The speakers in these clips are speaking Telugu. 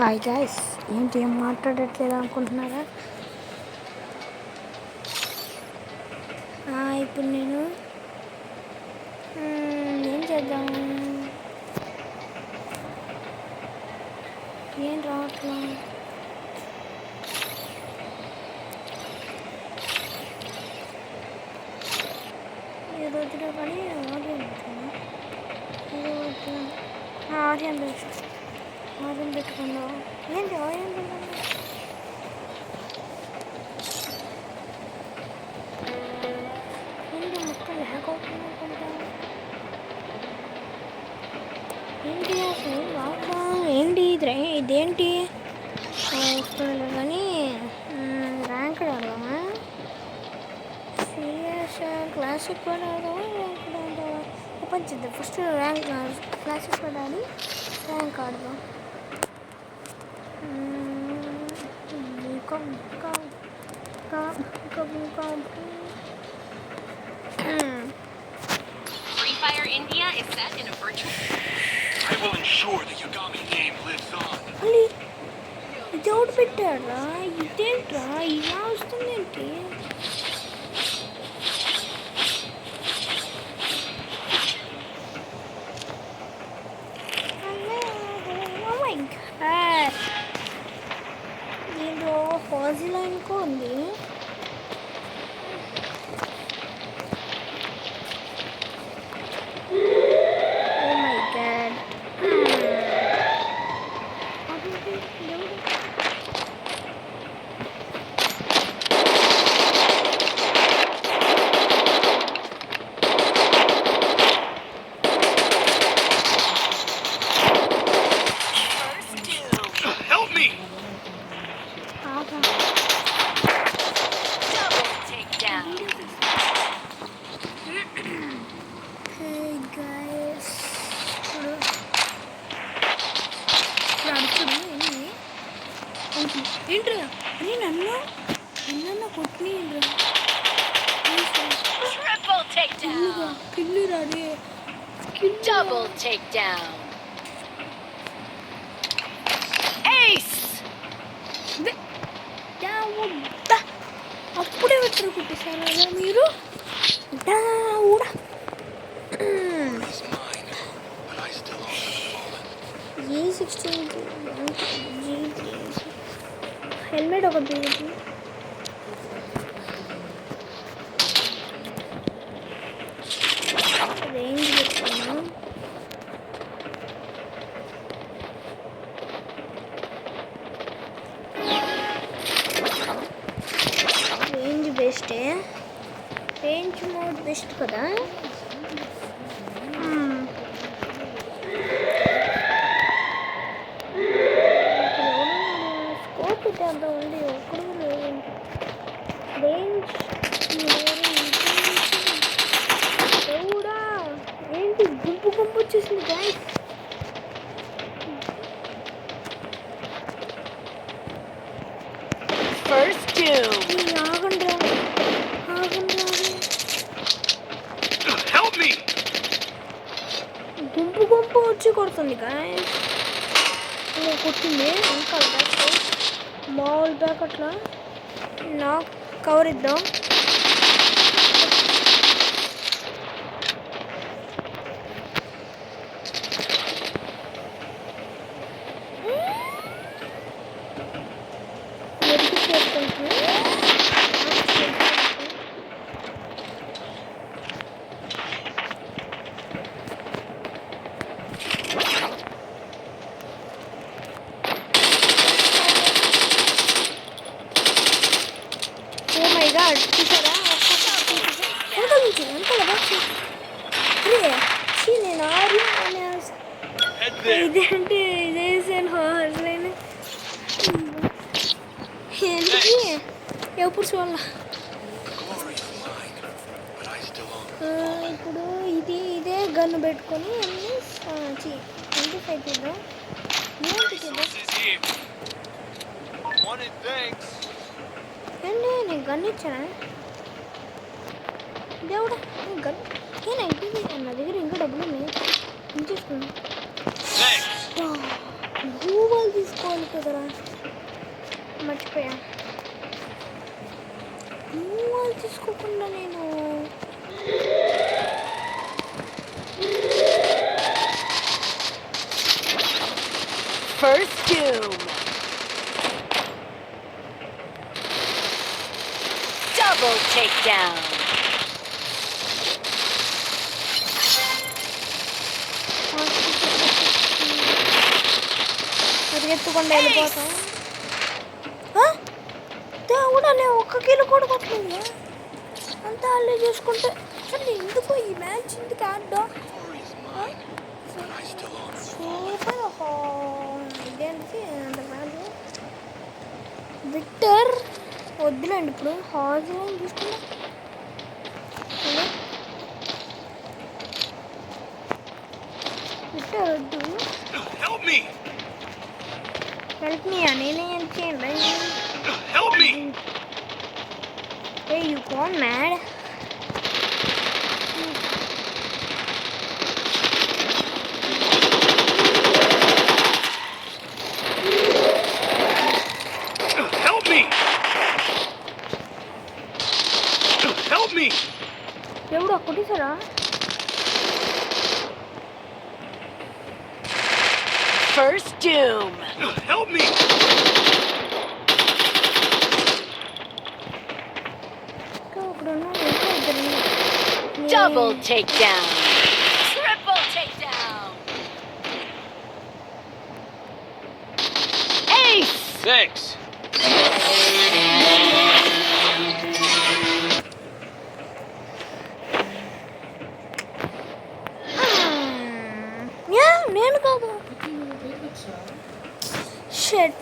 హాయ్ గాయ్స్, ఏంటి ఏం మాట్లాడట్లేదు అనుకుంటున్నారా? ఇప్పుడు నేను ఏం చేద్దాం, ఏం రావట్లా. ఈ రోజులో కానీ ఆడియన్ బెస్ట్ ఆడియన్ పెట్టుకుందాం. ఏంటి ఆడియన్ ఏంటి మొత్తం హ్యాక్ అవుతుంది అనుకుంటా. ఏంటి అసలు బాగా ఏంటి ఇదేంటి వస్తుంది కానీ ర్యాంక్ ఆడదామా? సీరియస్ క్లాసిక్ కూడా ఆడదామా? ర్యాంక్ ఆడదామా? ఓపెన్ చేద్దాం. ఫస్ట్ ర్యాంక్ క్లాసిక్ కూడా ఆడి ర్యాంక్ ఆడదాం. Free Fire India is set in a virtual. I will ensure the Yagami name lives on. ఇది ఒకటి పెట్టారా? ఇదేంట్రా ఇలా వస్తుందేంటి? దీంట్లో హాజీ లైన్ కూడా ఉంది. ఏంట్రా అరే నన్ను కొట్టినరా కిల్లురా రే Double takedown. Ace. అప్పుడే వచ్చారు కొట్టేశారు కదా మీరు. E16 హెల్మెట్ ఒకటి రేంజ్ పెట్టుకున్నా. రేంజ్ బెస్టే, రేంజ్ మోడ్ బెస్ట్ కదా. స్కోప్ పెట్టేంత ఉంది ఒక్కడు లేదు. రేంజ్ దేవుడా ఏంటి గుంపు వచ్చేసింది గాయస్. First two. ఆగండి గుంపు వచ్చి కొడుతుంది గాయస్. కొట్టింది అంకల్ బ్యాక్ మామూలు బ్యాక్ అట్లా నాకు కవర్ ఇద్దాం. చూసారా నేను ఇదేంటి ఇదేసాను హార్లైన్ ఏంటి ఎప్పుడు చూడాల. ఇప్పుడు ఇదే గన్ను పెట్టుకొని అన్ని 25 తీద్దాం. ఏంటి ఏంటి నేను గన్ను ఇచ్చానా? దేవుడా గన్ నా దగ్గర ఇంకా డబ్బులు ఉన్నాయి. తీసుకున్నా గూగుల్ తీసుకోవాలి కదరా, మర్చిపోయా. మూవాలు తీసుకోకుండా నేను First doom. Double takedown. పరిగెత్తుకుండా వెళ్ళిపోతాం. దేవుడా, నేను 1 కిలో కూడా కొట్టలేదు. అంతా అల్లే చేసుకుంటే అసలు ఎందుకు ఈ మ్యాచ్ ఎందుకు ఆడ్డా? సూపర్. ఇదేంటి అంత మ్యాచ్ విక్టర్ వద్దులేండి. ఇప్పుడు హాజీ తీసుకున్నా. విక్టర్ వద్దు. Help me! హెల్ప్ మీ నేనే ఏం చేయండి. Help me! Hey, you gone mad? Help me! Help me! ఎవడు కొట్టేశారా? First doom. Help me! Double takedown. Triple takedown. Ace. Thanks. నేను కాదు. Shut.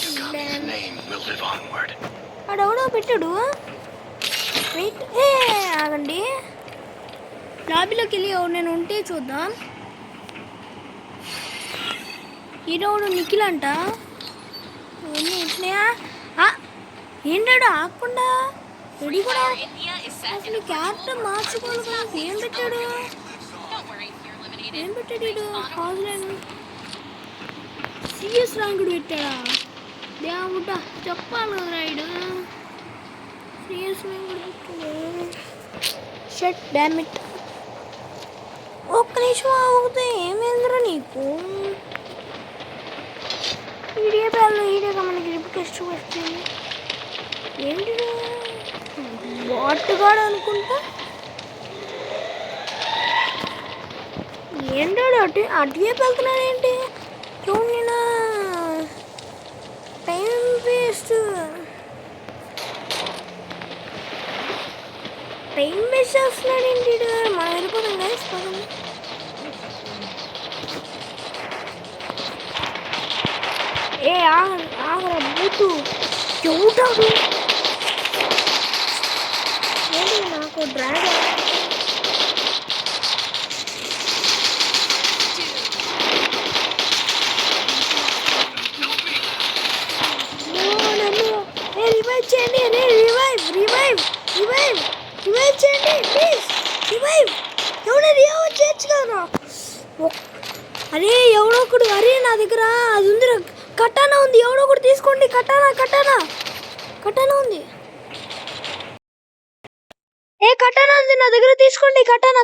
Yagami's name will live onward. అడెవడో పెట్టాడు. వెయిట్, ఆగండి. లాబీలోకి వెళ్ళి నేను ఉంటే చూద్దాం. ఈరోడు నిఖిల్ అంట. ఏంటాడు ఆకుండా రెడీ కూడా. అసలు క్యారెక్టర్ మార్చుకోవాలి కదా. ఏం పెట్టాడు? ఏం పెట్టాడు వీడు? హాజ్లైన్ సిఎస్ ర్యాంకుడు పెట్టాడా? దేవుడా, చెప్పాలి కదా రైడు. సిఎస్ ర్యాంకుడు పెట్టాడు. Shut damn it. ఒక్క నిమిషం ఆగితే ఏమైందిరా నీకు? ఈడియా పేర్లు ఈడియాగా మనకి రిప్కెస్ట్ వచ్చింది. ఏంటి బాటుగాడు అనుకుంటా. ఏంటాడు అటువైపు వెళ్తున్నాడు ఏంటి? చూడనా టైం వేస్ట్ చేస్తున్నాడు ఏంటి? మనం వెళ్ళిపోతాం గైస్. పదండి. ఆగరా బూతు. ఎవటాడు ఏంటి? నాకు డ్రాగన్ రివైవ్ చేయండి. రివైవ్ చేయండి ప్లీజ్. రివైవ్ ఎవడో రివైవ్ చేయొచ్చు కదా. అరే ఎవడో ఒకడు. అరే నా దగ్గర అది ఉంది, కటానా ఉంది. ఎవడో ఒకటి తీసుకోండి. కటానా ఉంది. కటానా ఉంది నా దగ్గర, తీసుకోండి. కటానా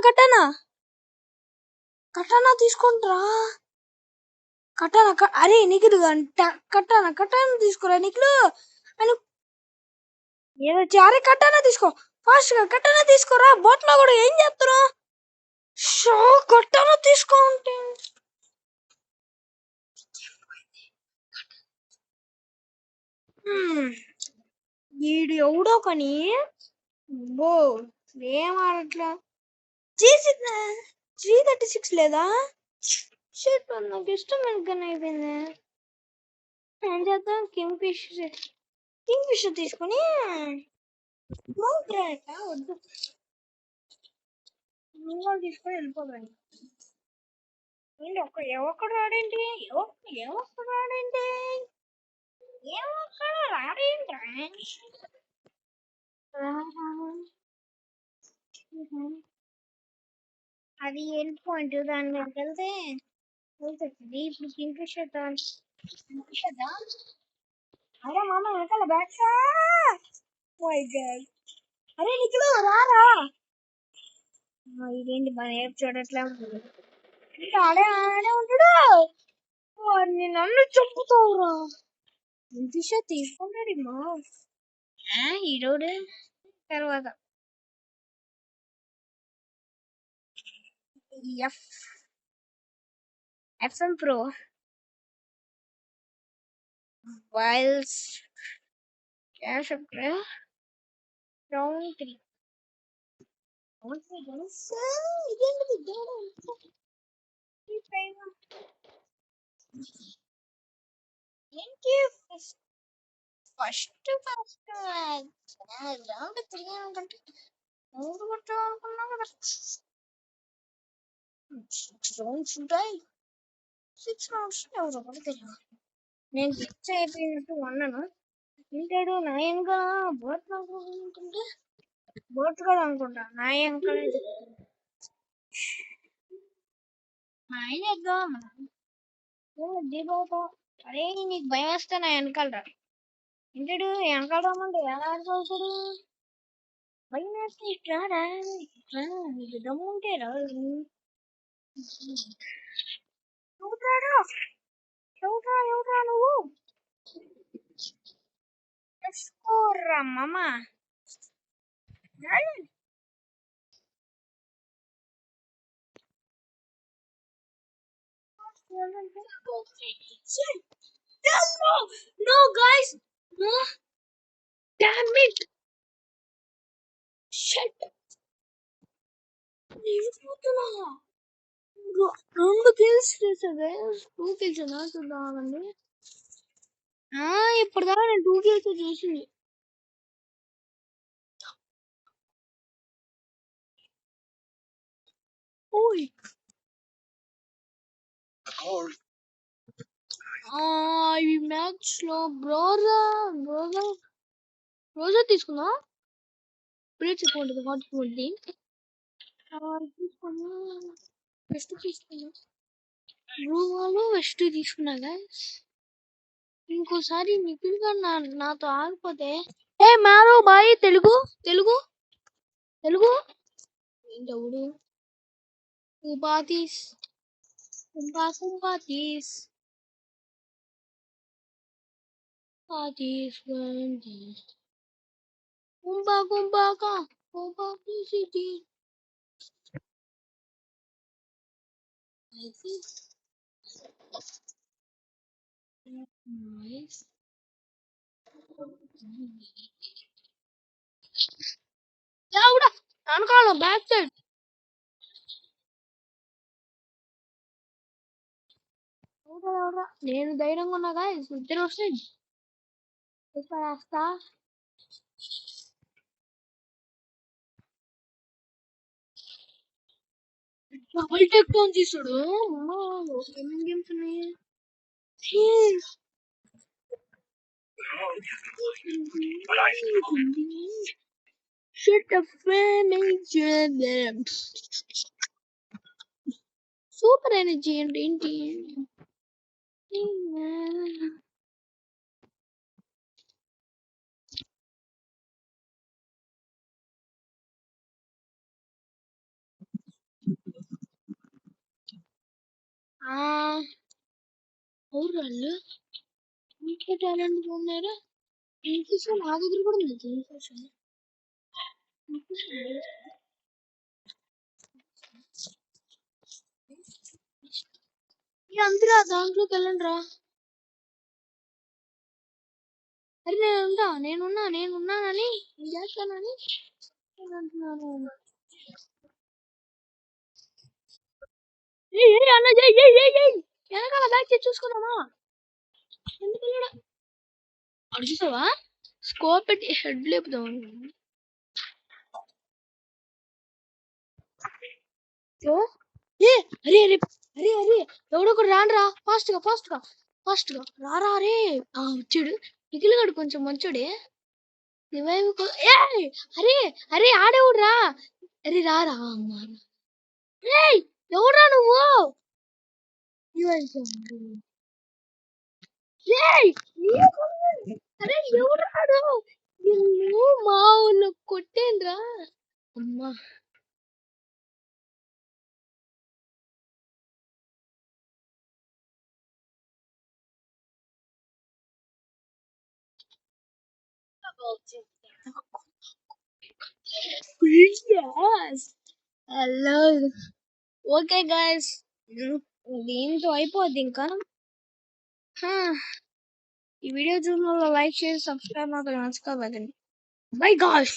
తీసుకుంటారా? అరే నిఖిల్ కటానా తీసుకోరా నిఖిల్ అని ఏదో. అరే కటానా తీసుకో ఫాస్ట్ గా. కటానా తీసుకోరా. బోట్లో కూడా ఏం చెప్తున్నా? కటానా తీసుకో ఉంటే వీడు ఎవడో కానీ బో ఏం ఆడట్లా. 336 లేదా? షట్, నాకు ఇష్టమైన గన్ అయిపోయింది. ఏం చేద్దాం? కింగ్ ఫిషర్ తీసుకొని వద్దు తీసుకొని వెళ్ళిపోదండి. ఏంటి ఒక్కడు రాడేంటి? అది ఎండ్ పాయింట్. దాని దగ్గరికి వెళ్తే ఇప్పుడు కింగ్ఫిషర్ అరే మామ వెనకాల బ్యాట్సా మై గాడ్ అరే నిఖిలు రారా ఇదేంటి మన ఏం చూడట్లే ఉంటుంది ఆడే ఆడే ఉంటాడు వాడిని నన్ను చంపుతావురా కింగ్ఫిషర్ తీసుకుంటాడు మా హీరోడు తర్వాత F FM pro vials cash round 3 ఏంటి ఫస్ట్ రౌండ్ 3 అనుకుంటే 3 కొట్టాలనుకున్నా కదా రౌండ్స్ ఉంటాయి 6 రౌండ్స్ ఎవరో కూడా తెలియదు నేను ఫిక్స్ అయిపోయినట్టు అన్నాను ఇంటాడు నా వెనక బోట్ అనుకుంటుంటే బోట్ కూడా అనుకుంటా నా వెనకనే మా ఆయన ఎగ్దాం దీపావళి అరే నీకు భయం వేస్తే నా వెనకాల రా ఇంటాడు వెనకాల రమ్మంటే ఎలా ఆడుకోవచ్చాడు భయం వేస్తే ఇట్లా రా ఇట్లా నీకు దమ్ము ఉంటే రా ఎవడ్రా ఎవడ్రా నువ్వు తీసుకోర్రా మామ No guys no damn it shit రెండు కిల్స్ చేసావే 2 కిల్స్ నా చూద్దామండి ఇప్పటిదాకా నేను 2 కిల్స్ చేసింది ఓయ్ ఈ మ్యాచ్ లో రోజా తీసుకున్నా ప్లేట్ చెప్పండి వాడుతుంది తీసుకున్నా వెస్ట్ తీసుకున్నా బ్రూవాలో వెస్ట్ తీసుకున్నా గైస్ ఇంకోసారి నిఖిల్ గా నాతో ఆగిపోతే ఏ మారో బాయ్ తెలుగు తెలుగు తెలుగు ఏంటవుడు కుంపాతీస్ కుంపాతీస్ పాతీస్ కుంపాకా కుంపాతీసి nice ఎవడా అనుకోవాలి బ్యాక్ సైడ్ ఎవరా నేను ధైర్యంగా ఉన్నా గాయస్ ఇద్దరు వస్తాయి వేస్తా డబుల్ టెక్ ఆన్ చేసాడు ఏమేం గేమ్స్ ఉన్నాయి Shut up, సూపర్ ఎనర్జీ అంటే ఏంటి ఊర్రాళ్ళు ఇంకే టాలెంట్ ఉన్నారా ఇన్ఫ్యూషన్ నా దగ్గర కూడా ఉంది ఇన్ఫ్యూషన్ అందరూ దాంట్లోకి వెళ్ళండి రా అరే నేనున్నానని నేను చేస్తానని అంటున్నాను అన్న వెనకాల బ్యాక్ చేసి చూసుకున్నామా ఎందుకు వెళ్ళడా అడుగుతావా స్కోప్ పెట్టి హెడ్ లేపుదాం అరే అరే అరే అరే ఎవడో కూడా రానరా ఫాస్ట్ గా రారా అరే వచ్చాడు నిఖిల్గాడు కొంచెం మంచోడే అరే అరే ఆడేవుడ్రా అరే రారా అమ్మా ఎవడ్రా నువ్వు అరే ఎవరు రాడు నిన్ను మావును కొట్టేంద్రా అమ్మా yes hello ఓకే గాయస్ దీంతో అయిపోద్ది ఇంకా ఈ వీడియో చూసిన వాళ్ళు లైక్ చేసి సబ్స్క్రైబ్ మాత్రం మర్చిపోకండి బై గాయ్స్